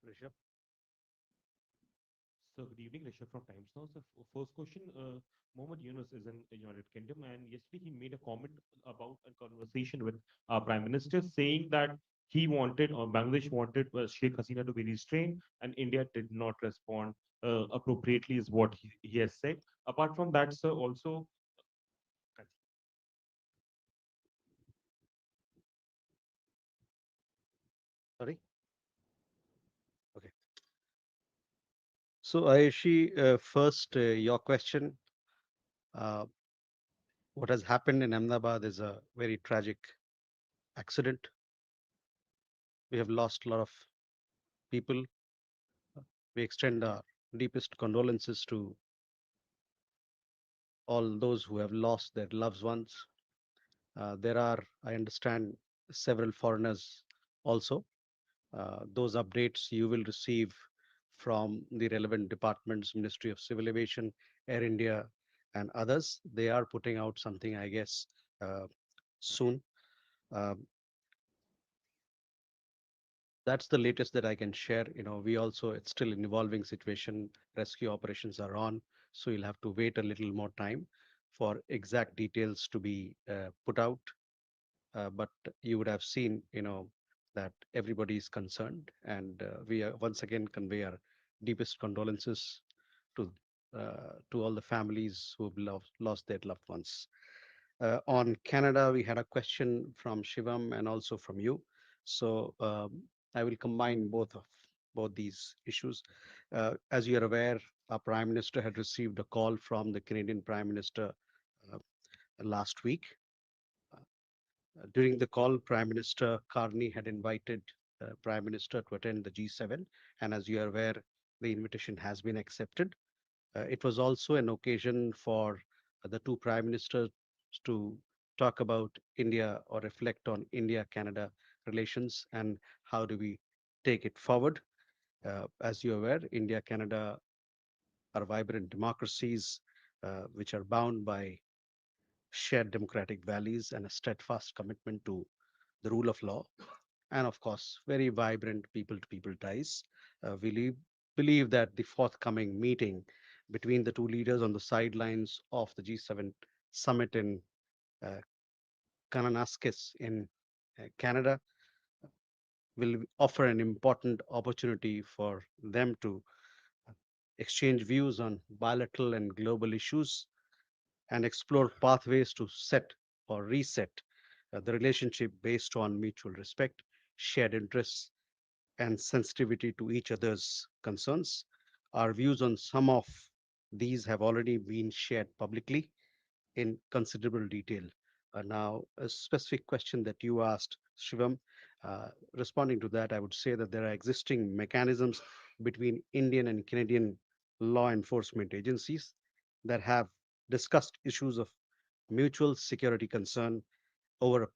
Rishabh. So good evening, Rishabh from Times Now. So first question, Mohammed Yunus is in the United Kingdom, and yesterday he made a comment about a conversation with our Prime Minister, saying that he wanted, or Bangladesh wanted, Sheikh Hasina to be restrained, and India did not respond appropriately, is what he has said. Apart from that, sir, also, Sorry. Okay. So, Ayushi, first, your question. Uh, what has happened in Ahmedabad is a very tragic accident. We have lost a lot of people. We extend our deepest condolences to all those who have lost their loved ones. There are, I understand, several foreigners also. Those updates you will receive from the relevant departments, Ministry of Civil Aviation, Air India, and others. They are putting out something, I guess, uh, soon. Uh, that's the latest that I can share. We also, it's still an evolving situation. Rescue operations are on, so you'll have to wait a little more time for exact details to be put out. But you would have seen, that everybody is concerned, and we once again convey our deepest condolences to to all the families who have lost their loved ones. On Canada, we had a question from Shivam and also from you. So I will combine both these issues. As you are aware, our Prime Minister had received a call from the Canadian Prime Minister uh, last week. During the call, Prime Minister Carney had invited Prime Minister to attend the G7, and as you are aware, the invitation has been accepted. It was also an occasion for the two prime ministers to talk about India or reflect on India-Canada relations and how do we take it forward. As you're aware, India-Canada are vibrant democracies which are bound by shared democratic values and a steadfast commitment to the rule of law, and of course, very vibrant people to people ties. We believe that the forthcoming meeting between the two leaders on the sidelines of the G7 summit in uh, Kananaskis in Canada will offer an important opportunity for them to exchange views on bilateral and global issues and explore pathways to set or reset the relationship based on mutual respect, shared interests, and sensitivity to each other's concerns. Our views on some of these have already been shared publicly in considerable detail. Now, a specific question that you asked, Shivam, responding to that, I would say that there are existing mechanisms between Indian and Canadian law enforcement agencies that have discussed issues of mutual security concern over a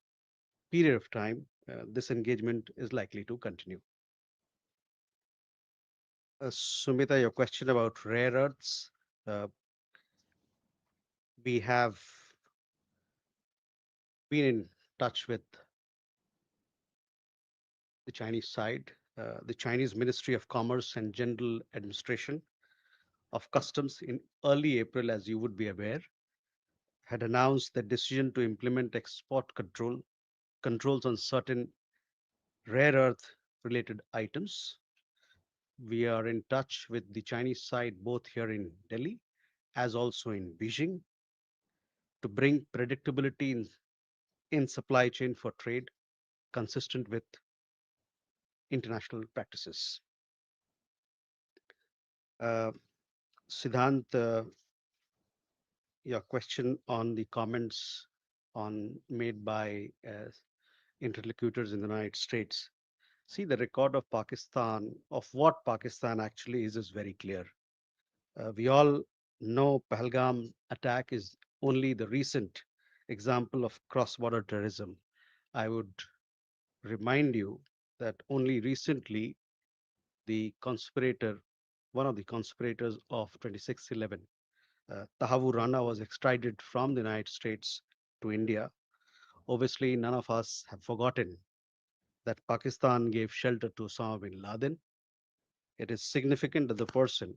period of time. This engagement is likely to continue. Sumita, your question about rare earths. Uh, we have been in touch with the Chinese side. The Chinese Ministry of Commerce and General Administration of Customs in early April, as you would be aware, had announced the decision to implement export controls on certain rare earth related items. We are in touch with the Chinese side both here in Delhi as also in Beijing to bring predictability in supply chain for trade consistent with international practices. Uh, Siddhant, your question on the comments on made by interlocutors in the United States. See, the record of Pakistan, of what Pakistan actually is very clear. We all know Pahalgam attack is only the recent example of cross-border terrorism. I would remind you that only recently the conspirator, one of the conspirators of 2611, Tahavu Rana, was extradited from the United States to India. Obviously, none of us have forgotten that Pakistan gave shelter to Osama bin Laden. It is significant that the person,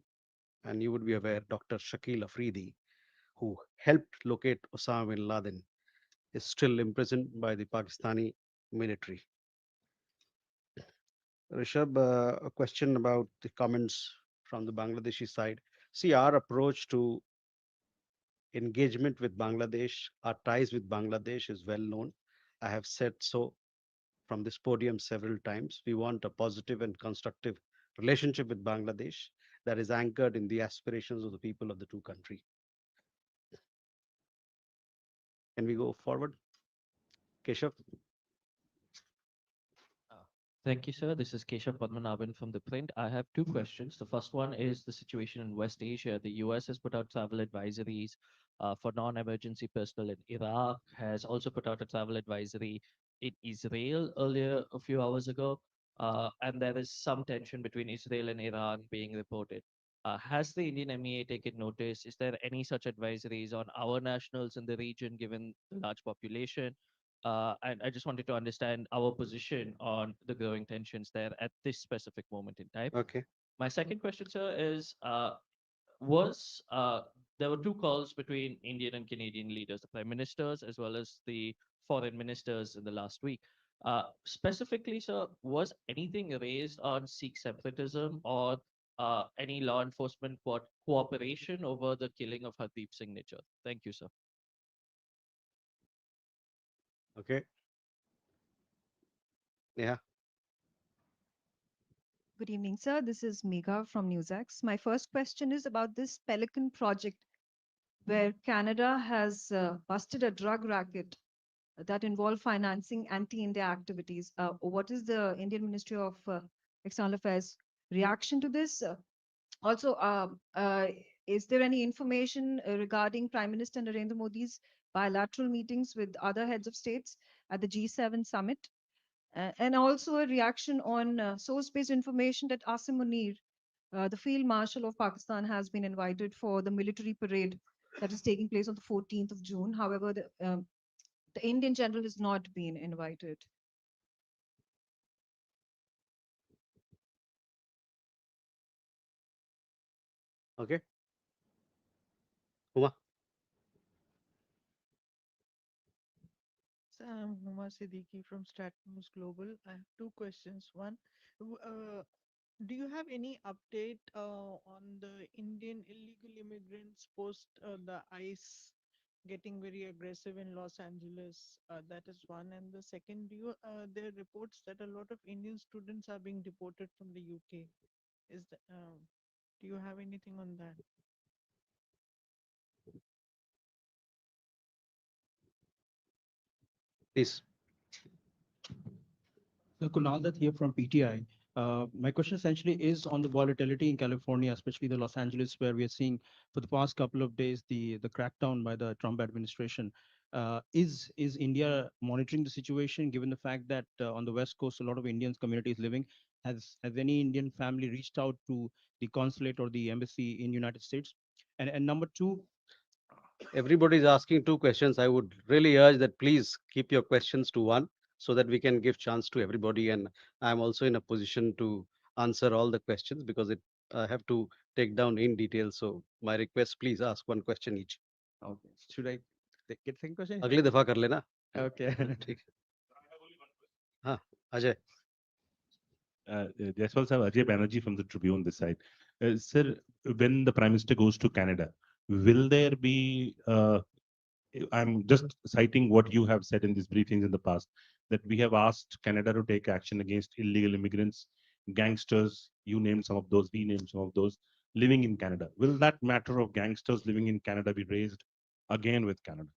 and you would be aware, Dr. Shakil Afridi, who helped locate Osama bin Laden, is still imprisoned by the Pakistani military. Rishabh, a question about the comments from the Bangladeshi side. See, our approach to engagement with Bangladesh, our ties with Bangladesh is well known. I have said so from this podium several times. We want a positive and constructive relationship with Bangladesh that is anchored in the aspirations of the people of the two countries. Can we go forward, Keshav? Uh, Thank you, sir. This is Keshav Padmanabhan from The Print. I have two questions. The first one is the situation in West Asia. The US has put out travel advisories for non-emergency personnel in Iraq, has also put out a travel advisory in Israel earlier a few hours ago. And there is some tension between Israel and Iran being reported. Has the Indian MEA taken notice? Is there any such advisories on our nationals in the region, given the large population? And I just wanted to understand our position on the growing tensions there at this specific moment in time. Okay. My second question, sir, is was there were two calls between Indian and Canadian leaders, the prime ministers as well as the foreign ministers in the last week. Specifically, sir, was anything raised on Sikh separatism or any law enforcement cooperation over the killing of Hardeep Singh Nijjar? Thank you, sir. Okay. Yeah. Good evening, sir. This is Megha from NewsX. My first question is about this Pelican project, where Canada has busted a drug racket that involved financing anti-India activities. What is the Indian Ministry of External Affairs reaction to this? Also, is there any information regarding Prime Minister Narendra Modi's bilateral meetings with other heads of states at the G7 summit? And also a reaction on source-based information that Asim Munir, the Field Marshal of Pakistan, has been invited for the military parade that is taking place on the 14th of June. However, the Indian general has not been invited. Okay. Uma. So I'm Huma Siddiqui from Stratmos Global. I have two questions. One, w- uh, do you have any update on the Indian illegal immigrants post the ICE getting very aggressive in Los Angeles? That is one. And the second, there are reports that a lot of Indian students are being deported from the UK. Is the, do you have anything on that? Please. So Kunal Dutt here from PTI. My question essentially is on the volatility in California, especially the Los Angeles, where we are seeing for the past couple of days the crackdown by the Trump administration. Is India monitoring the situation, given the fact that on the West Coast a lot of Indian communities living? Has any Indian family reached out to the consulate or the embassy in United States? And number two, Everybody is asking two questions. I would really urge that please keep your questions to one so that we can give chance to everybody. And I'm also in a position to answer all the questions because I have to take down in detail. So my request, please ask one question each. okay, should I get second question? अगली दफा कर लेना. Okay. ठीक है. हाँ, Ajay. Jaiswal sir, Ajay Banerjee from the Tribune this side. Sir, when the Prime Minister goes to Canada, will there be, I'm just citing what you have said in these briefings in the past, that we have asked Canada to take action against illegal immigrants, gangsters, you named some of those, we named some of those, living in Canada. Will that matter of gangsters living in Canada be raised again with Canada?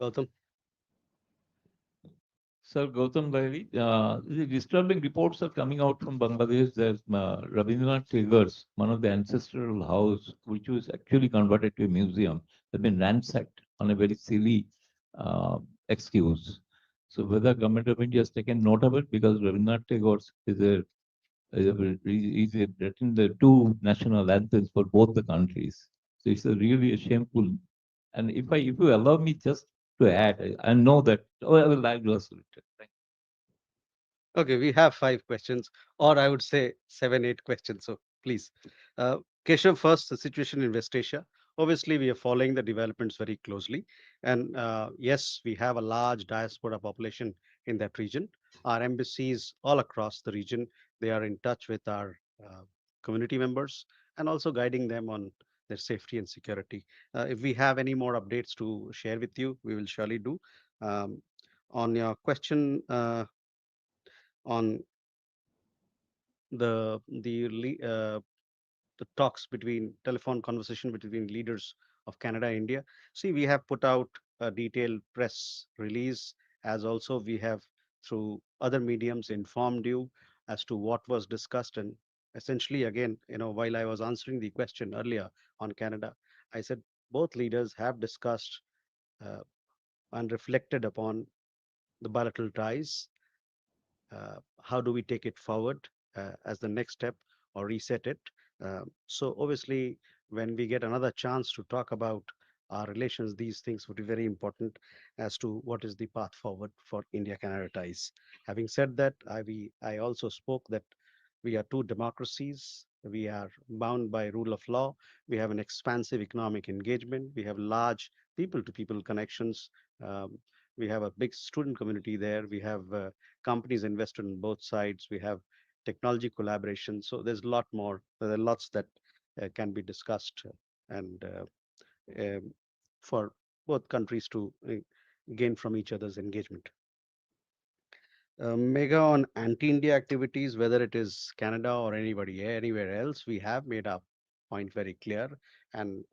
Gautam. Sir Gautam Bahri, the disturbing reports are coming out from Bangladesh that Rabindranath Tagore's, one of the ancestral house, which was actually converted to a museum, has been ransacked on a very silly uh, excuse. So whether government of India has taken note of it, because Rabindranath Tagore is written the two national anthems for both the countries. So it's a really a shameful. And if you allow me just to add, I know that, oh, I will add also. Thank Okay, we have 5 questions, or I would say 7, 8 questions. So please, uh, Keshav, first, the situation in West Asia. Obviously, we are following the developments very closely, and yes, we have a large diaspora population in that region. Our embassies all across the region, they are in touch with our community members and also guiding them on their safety and security. If we have any more updates to share with you, we will surely do. Um, on your question on the the talks between telephone conversation between leaders of Canada and India. See, we have put out a detailed press release, as also we have through other mediums informed you as to what was discussed. And essentially, again, while I was answering the question earlier on Canada, I said both leaders have discussed uh, and reflected upon the bilateral ties. How do we take it forward as the next step or reset it? So obviously, when we get another chance to talk about our relations, these things would be very important as to what is the path forward for India-Canada ties. Having said that, I also spoke that we are two democracies. We are bound by rule of law. We have an expansive economic engagement. We have large people-to-people connections. Um, we have a big student community there. We have companies invested on both sides. We have technology collaboration. So there's a lot more. There are lots that can be discussed and um, for both countries to gain from each other's engagement. Mega on anti-India activities, whether it is Canada or anywhere else, we have made our point very clear, and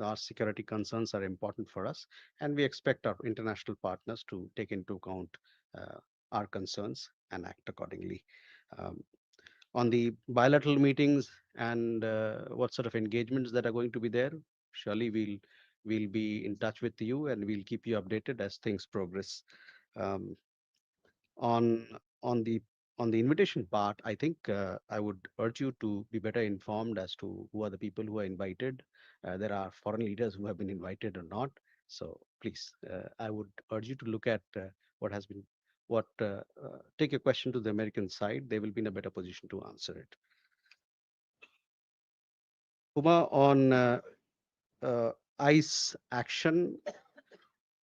our security concerns are important for us, and we expect our international partners to take into account uh, our concerns and act accordingly. Um, on the bilateral meetings and what sort of engagements that are going to be there, surely we'll be in touch with you and we'll keep you updated as things progress. Um, on on the on the invitation part, I think I would urge you to be better informed as to who are the people who are invited. There are foreign leaders who have been invited or not. So please, I would urge you to look at what has been what take your question to the American side. They will be in a better position to answer it. Uma, on ICE action,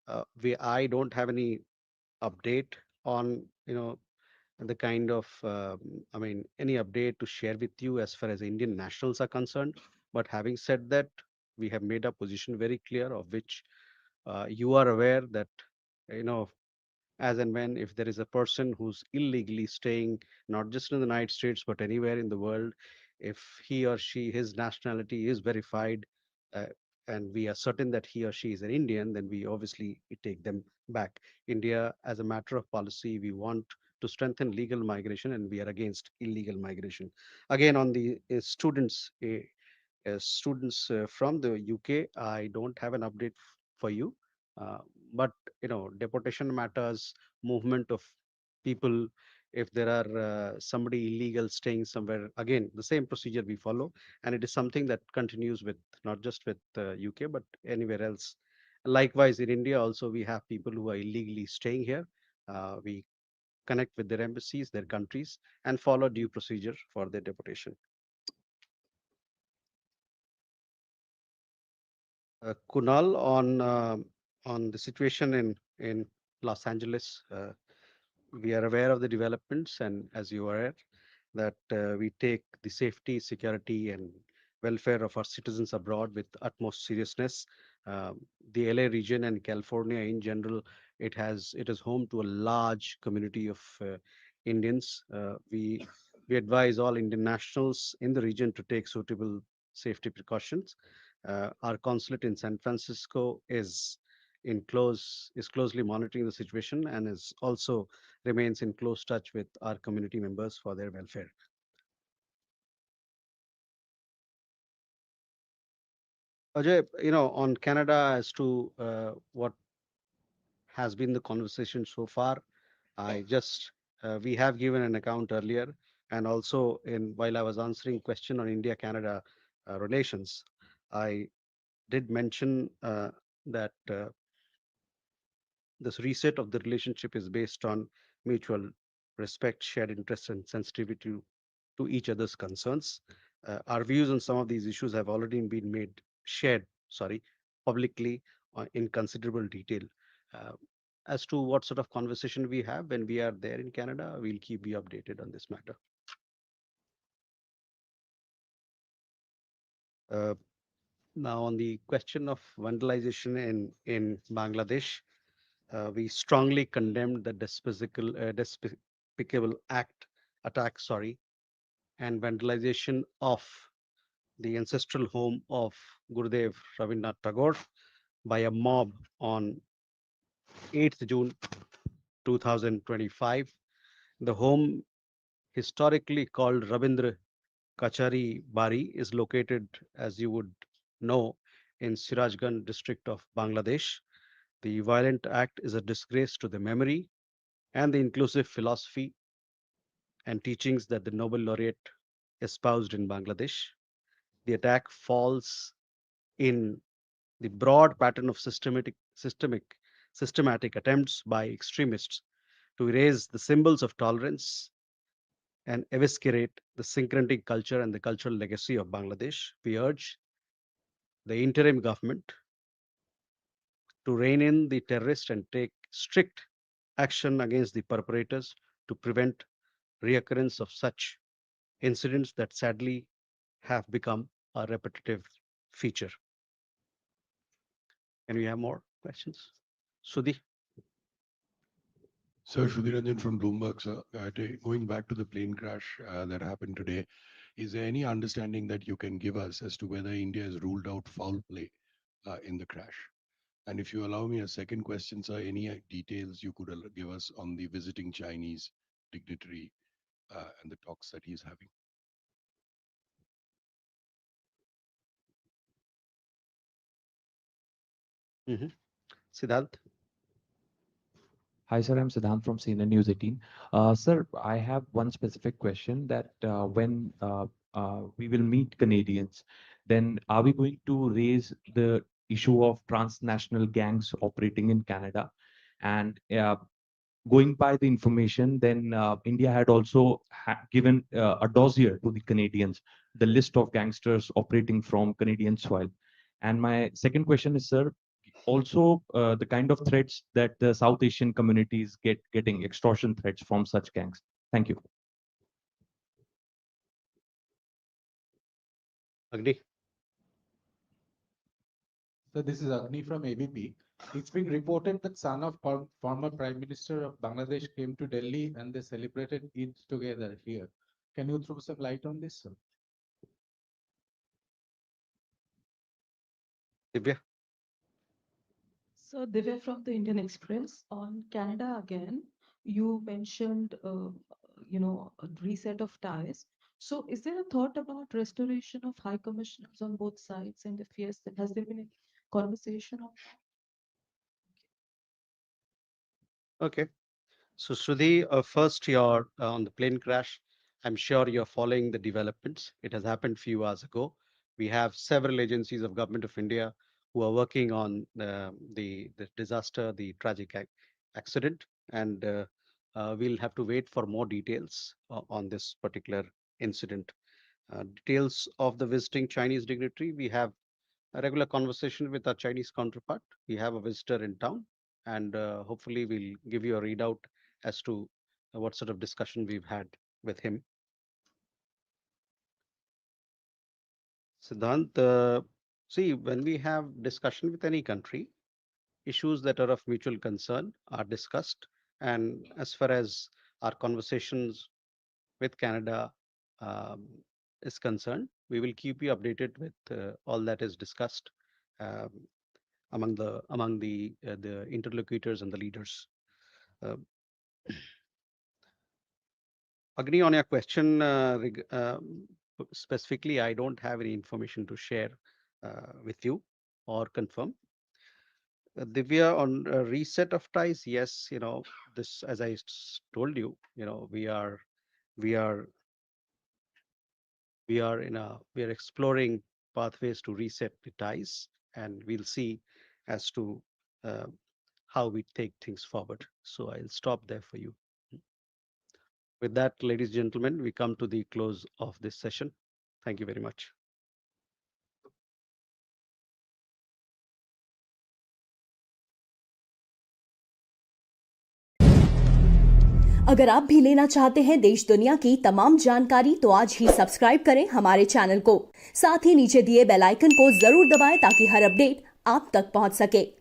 I don't have any update on the kind of any update to share with you as far as Indian nationals are concerned. But having said that, we have made our position very clear, of which you are aware that you know as and when, if there is a person who's illegally staying not just in the United States but anywhere in the world, if he or she, his nationality is verified, uh, and we are certain that he or she is an Indian, then we obviously take them back. India, as a matter of policy, we want to strengthen legal migration, and we are against illegal migration. Again, on the students from the UK, I don't have an update for you. Uh, but deportation matters, movement of people. If there are somebody illegal staying somewhere, again, the same procedure we follow, and it is something that continues with not just with UK but anywhere else. Likewise, in India also, we have people who are illegally staying here. We connect with their embassies, their countries, and follow due procedure for their deportation. Kunal, on the situation in Los Angeles, we are aware of the developments, and as you are aware, that we take the safety, security, and welfare of our citizens abroad with utmost seriousness. The LA region and California in general, it is home to a large community of Indians. We advise all Indian nationals in the region to take suitable safety precautions. Our consulate in San Francisco is closely monitoring the situation and is also remains in close touch with our community members for their welfare. Ajay, on Canada, as to what has been the conversation so far, I just we have given an account earlier, and also in while I was answering question on India-Canada relations, I did mention that this reset of the relationship is based on mutual respect shared interests and sensitivity to each other's concerns. Our views on some of these issues have already been shared, sorry, publicly in considerable detail. Uh, as to what sort of conversation we have when we are there in Canada, we'll keep you updated on this matter. Uh, Now, on the question of vandalization in Bangladesh, we strongly condemned the despicable attack, sorry, and vandalization of the ancestral home of Gurudev Rabindranath Tagore by a mob on 8th June 2025. The home, historically called Rabindra Kachari Bari, is located, as you would know, in Sirajganj district of Bangladesh. The violent act is a disgrace to the memory and the inclusive philosophy and teachings that the Nobel laureate espoused in Bangladesh. The attack falls in the broad pattern of systematic attempts by extremists to erase the symbols of tolerance and eviscerate the syncretic culture and the cultural legacy of Bangladesh. We urge the interim government to rein in the terrorists and take strict action against the perpetrators to prevent reoccurrence of such incidents that sadly have become a repetitive feature. Can we have more questions? Sudhi? Sir, Shudhiranjan from Bloomberg, sir. Going back to the plane crash that happened today, is there any understanding that you can give us as to whether India has ruled out foul play in the crash? And if you allow me a second question, sir, any details you could give us on the visiting Chinese dignitary and the talks that he's having? Mhm. Siddharth? Hi, sir. I'm Siddhant from CNN News 18. Sir, I have one specific question that when we will meet Canadians, then are we going to raise the issue of transnational gangs operating in Canada? And going by the information, then India had also given a dossier to the Canadians, the list of gangsters operating from Canadian soil. And my second question is, sir, also the kind of threats that the South Asian communities getting extortion threats from such gangs. Thank you. Agni? So this is Agni from ABP. It's been reported that son of former Prime Minister of Bangladesh came to Delhi and they celebrated Eid together here. Can you throw some light on this, sir? Divya? So Divya from the Indian Express on Canada again. You mentioned, a reset of ties. So is there a thought about restoration of high commissioners on both sides? And if yes, then has there been a conversation on that? Okay. So, Sudhi, first, you're on the plane crash. I'm sure you're following the developments. It has happened few hours ago. We have several agencies of Government of India who are working on the disaster, the tragic accident, and we'll have to wait for more details on this particular incident. Details of the visiting Chinese dignitary, we have a regular conversation with our Chinese counterpart. We have a visitor in town, and hopefully, we'll give you a readout as to what sort of discussion we've had with him. Siddhant, see, when we have discussion with any country, issues that are of mutual concern are discussed. And as far as our conversations with Canada um, is concerned, we will keep you updated with all that is discussed. Um, among the interlocutors and the leaders. Uh, Agni, on your question specifically, I don't have any information to share with you or confirm. Divya, on reset of ties, yes, this, as I told you, we are we are exploring pathways to reset the ties, and we'll see as to uh, how we take things forward. So I'll stop there for you. With that, ladies and gentlemen, we come to the close of this session. Thank you very much. अगर आप भी लेना चाहते हैं देश दुनिया की तमाम जानकारी तो आज ही सब्सक्राइब करें हमारे चैनल को। साथ ही नीचे दिए बेल आइकन को जरूर दबाएं ताकि हर अपडेट आप तक पहुंच सके।